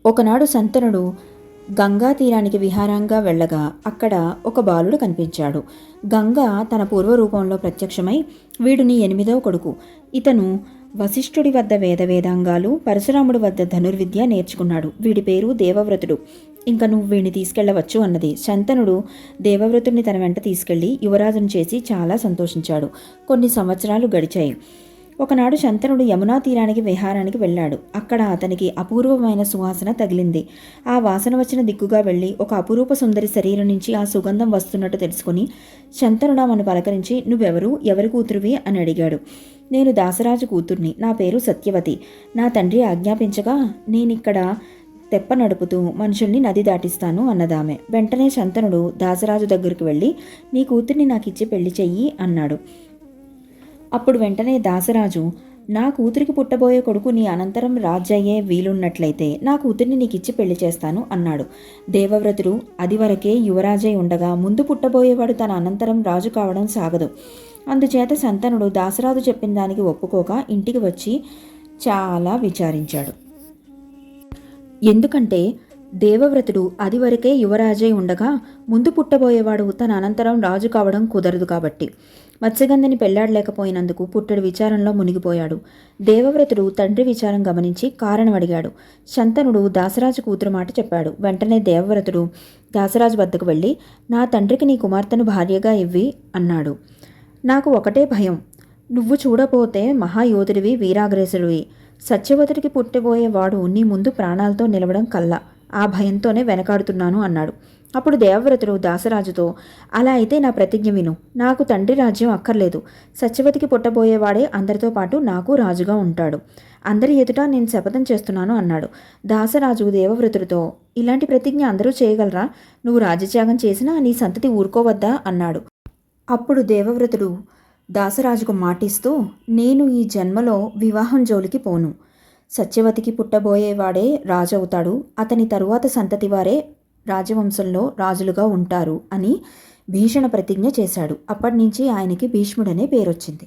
ఒకనాడు శంతనుడు గంగా తీరానికి విహారంగా వెళ్ళగా అక్కడ ఒక బాలుడు కనిపించాడు. గంగ తన పూర్వరూపంలో ప్రత్యక్షమై, వీడు నీ 8వ కొడుకు. ఇతను వశిష్ఠుడి వద్ద వేదాంగాలు, పరశురాముడి వద్ద ధనుర్విద్య నేర్చుకున్నాడు. వీడి పేరు దేవవ్రతుడు. ఇంక నువ్వు వీడిని తీసుకెళ్లవచ్చు అన్నది. శంతనుడు దేవవ్రతుడిని తన వెంట తీసుకెళ్లి యువరాజును చేసి చాలా సంతోషించాడు. కొన్ని సంవత్సరాలు గడిచాయి. ఒకనాడు శంతనుడు యమునా తీరానికి విహారానికి వెళ్ళాడు. అక్కడ అతనికి అపూర్వమైన సువాసన తగిలింది. ఆ వాసన వచ్చిన దిక్కుగా వెళ్ళి ఒక అపురూప సుందరి శరీరం నుంచి ఆ సుగంధం వస్తున్నట్టు తెలుసుకుని శంతనుడామను పలకరించి, నువ్వెవరు, ఎవరి కూతురువి అని అడిగాడు. నేను దాసరాజు కూతుర్ని. నా పేరు సత్యవతి. నా తండ్రి ఆజ్ఞాపించగా నేనిక్కడ తెప్ప నడుపుతూ మనుషుల్ని నది దాటిస్తాను అన్నదామె. వెంటనే శంతనుడు దాసరాజు దగ్గరికి వెళ్ళి, నీ కూతుర్ని నాకిచ్చి పెళ్లి చెయ్యి అన్నాడు. అప్పుడు వెంటనే దాసరాజు, నా కూతురికి పుట్టబోయే కొడుకు నీ అనంతరం రాజయ్యే వీలున్నట్లయితే నా కూతుర్ని నీకిచ్చి పెళ్లి చేస్తాను అన్నాడు. దేవవ్రతుడు అది వరకే యువరాజై ఉండగా ముందు పుట్టబోయేవాడు తన అనంతరం రాజు కావడం సాగదు. అందుచేత శంతనుడు దాసరాజు చెప్పిన దానికి ఒప్పుకోక ఇంటికి వచ్చి చాలా విచారించాడు. ఎందుకంటే దేవవ్రతుడు అది వరకే యువరాజై ఉండగా ముందు పుట్టబోయేవాడు తన అనంతరం రాజు కావడం కుదరదు కాబట్టి. మత్స్యగంధిని పెళ్లాడలేకపోయినందుకు పుట్టడు విచారంలో మునిగిపోయాడు. దేవవ్రతుడు తండ్రి విచారం గమనించి కారణం అడిగాడు. శంతనుడు దాసరాజు కూతురు మాట చెప్పాడు. వెంటనే దేవవ్రతుడు దాసరాజు వద్దకు వెళ్ళి, నా తండ్రికి నీ కుమార్తెను భార్యగా ఇవ్వి అన్నాడు. నాకు ఒకటే భయం. నువ్వు చూడపోతే మహాయోధుడివి, వీరాగ్రేసుడివి. సత్యవతుడికి పుట్టబోయేవాడు నీ ముందు ప్రాణాలతో నిలవడం కల్లా. ఆ భయంతోనే వెనకాడుతున్నాను అన్నాడు. అప్పుడు దేవవ్రతుడు దాసరాజుతో, అలా అయితే నా ప్రతిజ్ఞ విను. నాకు తండ్రి రాజ్యం అక్కర్లేదు. సత్యవతికి పుట్టబోయేవాడే అందరితో పాటు నాకు రాజుగా ఉంటాడు. అందరి ఎదుట నేను శపథం చేస్తున్నాను అన్నాడు. దాసరాజు దేవవ్రతుడితో, ఇలాంటి ప్రతిజ్ఞ అందరూ చేయగలరా? నువ్వు రాజ్యత్యాగం చేసినా నీ సంతతి ఊరుకోవద్దా అన్నాడు. అప్పుడు దేవవ్రతుడు దాసరాజుకు మాటిస్తూ, నేను ఈ జన్మలో వివాహం జోలికి పోను. సత్యవతికి పుట్టబోయేవాడే రాజవుతాడు. అతని తరువాత సంతతి వారే రాజవంశంలో రాజులుగా ఉంటారు అని భీషణ ప్రతిజ్ఞ చేశాడు. అప్పటి నుంచి ఆయనకి భీష్ముడనే పేరొచ్చింది.